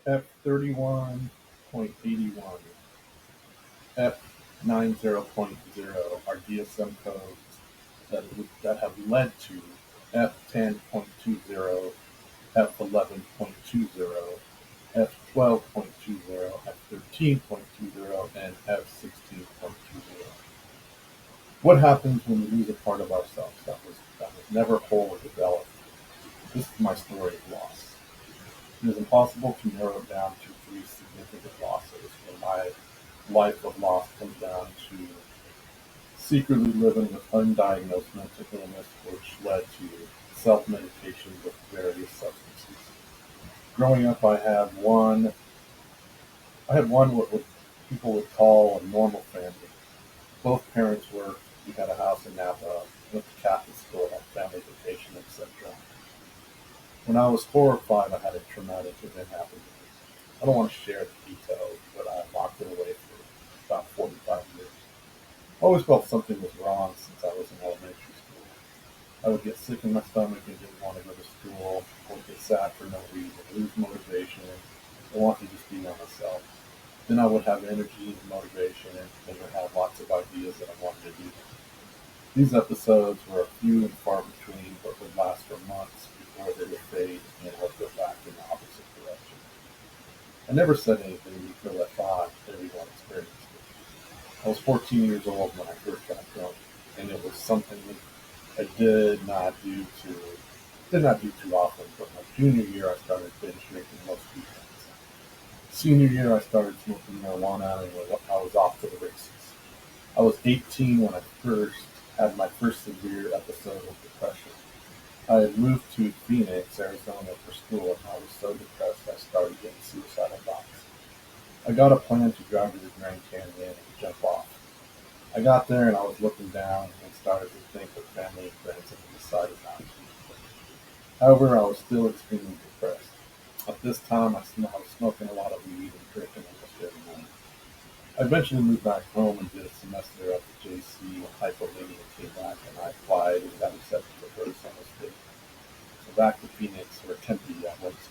F31.81, F90.0 are DSM codes that have led to F10.20, F11.20, F12.20, F13.20, and F16.20. What happens when we lose a part of ourselves that was never whole or developed? This is my story of loss. It is impossible to narrow it down to three significant losses, and my life of loss comes down to secretly living with undiagnosed mental illness, which led to self-medication with various substances. Growing up, I had one what people would call a normal family. Both parents worked. We had a house in Napa, went to Catholic school, had family vacation, etc. When I was 4 or 5, I had a traumatic event happen to me. I don't want to share the details, but I locked it away for about 45 years. I always felt something was wrong since I was in elementary school. I would get sick in my stomach and didn't want to go to school. I would get sad for no reason, lose motivation, and want to just be by myself. Then I would have energy and motivation and would have lots of ideas that I wanted to do. These episodes were few and far between, but would last for months before they would fade and I would go back in the opposite direction. I never said anything because I thought everyone experienced it. I was 14 years old when I first got drunk, and it was something I did not do too often. But my junior year, I started binge drinking most weekends. Senior year, I started smoking marijuana, and I was off to the races. I was 18 when I first had my first severe episode of depression. I had moved to Phoenix, Arizona for school, and I was so depressed I started getting suicidal thoughts. I got a plan to drive to the Grand Canyon and jump off. I got there and I was looking down and started to think of family and friends and decided not to. However, I was still extremely depressed. At this time, I was smoking a lot of weed and drinking almost every morning. I eventually moved back home and did a semester at the JC when hypomania came back, and I applied and got accepted to Arizona State. So back to Phoenix, or Tempe, I went to.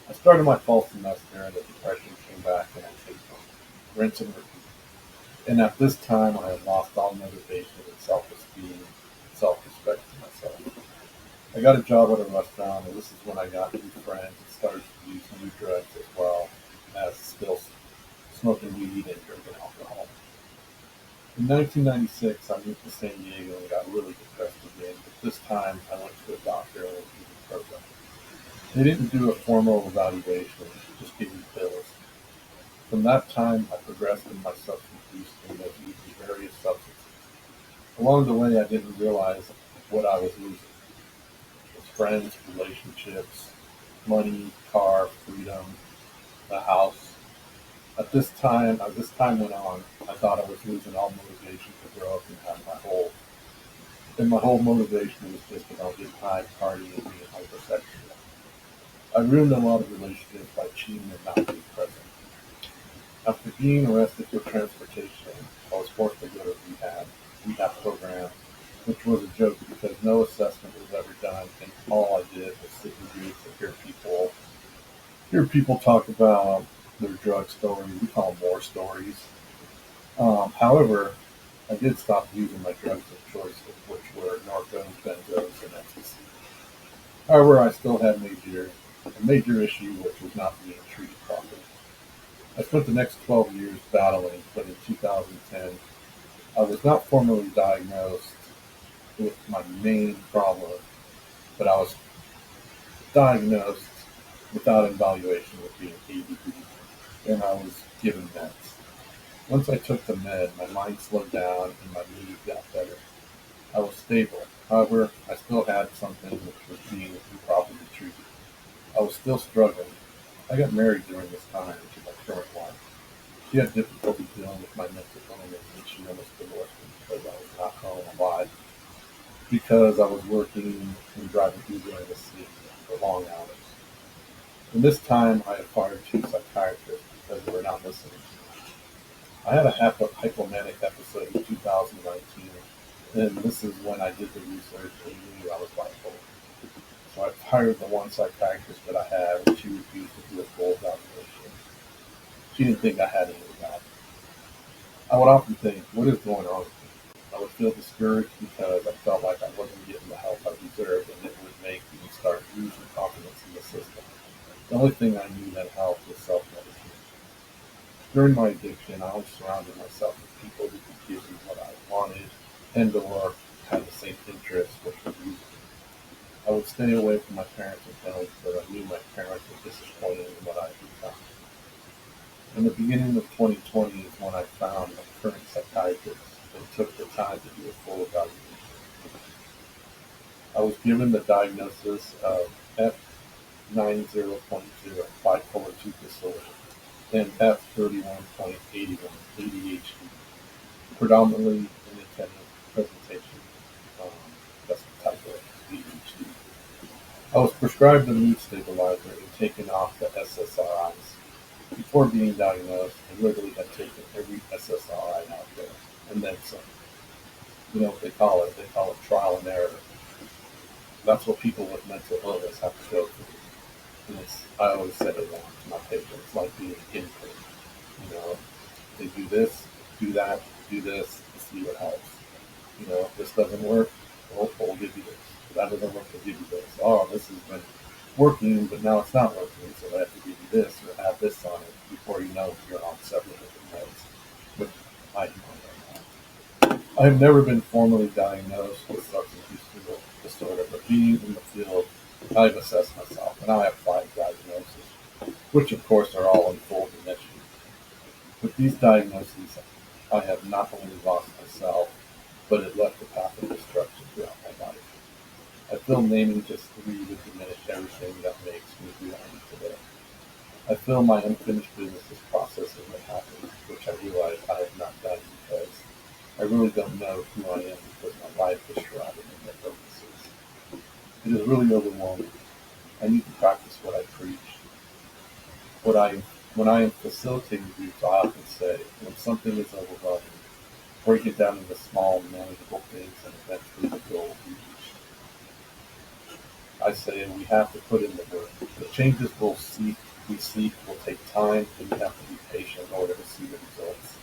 I started my fall semester and the depression came back and I take home. Rinse and repeat. And at this time, I had lost all motivation and self-esteem and self-respect for myself. I got a job at a restaurant, and this is when I got new friends and started to use new drugs as well as still smoking weed and drinking alcohol. In 1996, I moved to San Diego and got really depressed again, but this time I went to a doctor and was given program. They didn't do a formal evaluation, just gave me pills. From that time, I progressed in my substance use and was using various substances. Along the way, I didn't realize what I was losing. It was friends, relationships, money, car, freedom, the house. As this time went on, I thought I was losing all motivation to grow up and have my whole motivation was just about getting high, partying, and being hypersexual. I ruined a lot of relationships by cheating and not being present. After being arrested for transportation, I was forced to go to rehab program, which was a joke because no assessment was ever done, and all I did was sit in groups and hear people talk about their drug stories. We call them war stories. However, I did stop using my drugs of choice, which were Norcos, benzos, and ecstasy. However, I still had a major issue which was not being treated properly. I spent the next 12 years battling, but in 2010, I was not formally diagnosed with my main problem, but I was diagnosed without evaluation with being ADD, and I was given meds. Once I took the med, my mind slowed down and my mood got better. I was stable. However, I still had something which was being improperly treated. I was still struggling. I got married during this time to my current wife. She had difficulty dealing with my mental illness and she almost divorced me because I was not home alive because I was working and driving Uber in the city for long hours. In this time, I acquired two psychiatrists because they were not listening to me. I had a hypomanic episode in 2019, and this is when I did the research and knew I was bipolar. So I hired the one psychiatrist that I had, and she refused to do a full evaluation. She didn't think I had any of that. I would often think, what is going on with me? I would feel discouraged because I felt like I wasn't getting the help I deserved, and it would make me start losing confidence in the system. The only thing I knew that helped was self-medication. During my addiction, I always surrounded myself with people who could give me what I wanted and or had the same interests, which was music. I would stay away from my parents and family because I knew my parents were disappointed in what I had become. In the beginning of 2020 is when I found my current psychiatrist and took the time to do a full evaluation. I was given the diagnosis of F90.0 bipolar 2 disorder and F31.81 ADHD, predominantly inattentive presentation. Um, that's the type of ADHD. I was prescribed a mood stabilizer and taken off the SSRIs. Before being diagnosed, I literally had taken every SSRI out there, and then some. You know what they call it? They call it trial and error. That's what people with mental illness have to go through. And I always say it to my patients, like being a guinea pig. You know, they do this, do that, do this to see what helps. You know, if this doesn't work, we'll give you this. If that doesn't work, we'll give you this. Oh, this has been working, but now it's not working, so they have to give you this or add this on it before you know you're on several different meds, which I do right now. I have never been formally diagnosed with substance use disorder, but being in the field, I've assessed myself, and I have 5 diagnoses, which of course are all in full remission. With these diagnoses, I have not only lost myself, but it left a path of destruction throughout my life. I feel naming just 3 would diminish everything that makes me who I am today. I feel my unfinished business is processing what happened, which I realize I have not done because I really don't know who I am because my life is shrouded in their purposes. It is really overwhelming. I need to practice what I preach. What I when I am facilitating groups, I often say, when something is overwhelming, break it down into small, manageable things, and eventually the goal will be reached. I say we have to put in the work. The changes we seek will take time, and we have to be patient in order to see the results.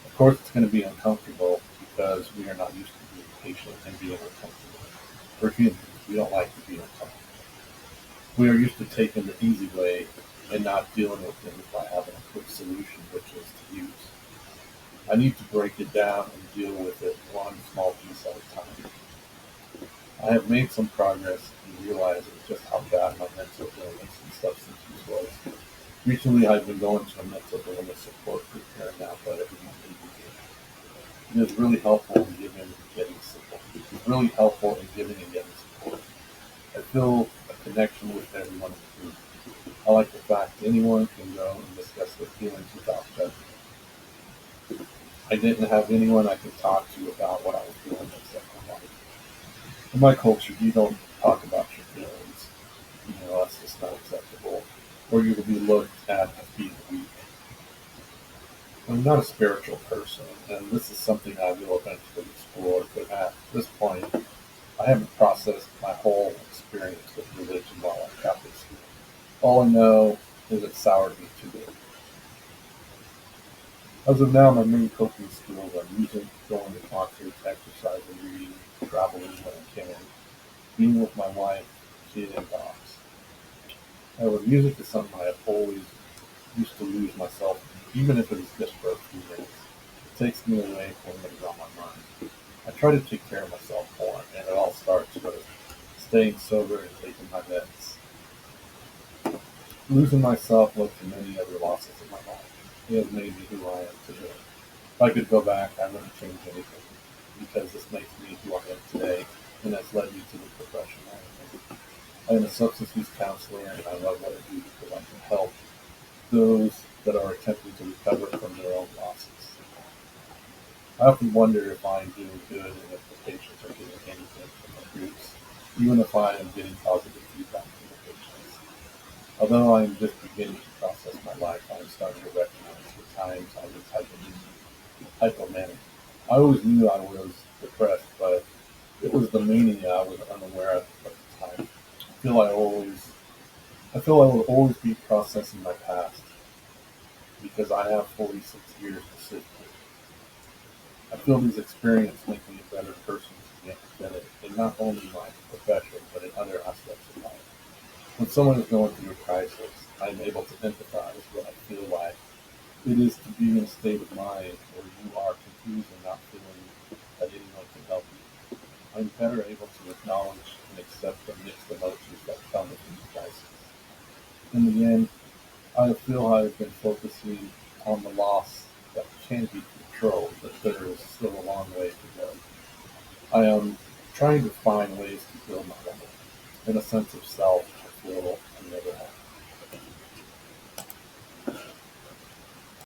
Of course, it's going to be uncomfortable because we are not used to being patient and being uncomfortable. We're humans. We don't like to be uncomfortable. We are used to taking the easy way and not dealing with things by having a quick solution, which is to use. I need to break it down and deal with it one small piece at a time. I have made some progress in realizing just how bad my mental illness and substance use was. Recently, I've been going to a mental illness support group here in Napa every month and weekend. It is really helpful in giving and getting support. It's really helpful in giving and getting support. I feel a connection with everyone in the group. I like the fact that anyone can go and discuss their feelings without judgment. I didn't have anyone I could talk to about what I was doing except my wife. In my culture, you don't talk about your feelings. You know, that's just not acceptable. Or you will be looked at as being weak. I'm not a spiritual person, and this is something I will eventually explore, but at this point, I haven't processed my whole experience with religion while I'm Catholic school. All I know is it soured me too big. As of now, my main coping skills are music, going to concerts, exercising, reading, traveling when I can, being with my wife, kid, and dogs. However, music is something I have always used to lose myself in, even if it is just for a few minutes. It takes me away from what is on my mind. I try to take care of myself more, and it all starts with staying sober and taking my meds. Losing myself led to many other losses in my life. It has made me who I am today. If I could go back, I wouldn't change anything, because this makes me who I am today, and has led me to the profession I am in. I am a substance use counselor, and I love what I do because I can help those that are attempting to recover from their own losses. I often wonder if I am doing good and if the patients are getting anything from the groups, even if I am getting positive feedback from the patients. Although I am just beginning to process my life, I am starting to recognize the times I was hypomanic. I always knew I was depressed, but it was the mania I was unaware of at the time. I feel I will always be processing my past. because I have 46 years to sift through. I feel these experiences make me a better person in not only my profession, but in other aspects of life. When someone is going through a crisis, I am able to empathize what I feel like it is to be in a state of mind where you are confused and not feeling that anyone can help you. I'm better able to acknowledge and accept the mixed emotions that come with these crises. In the end, I feel I have been focusing on the loss that can be controlled, but there is still a long way to go. I am trying to find ways to build my life in a sense of self, I feel I never have.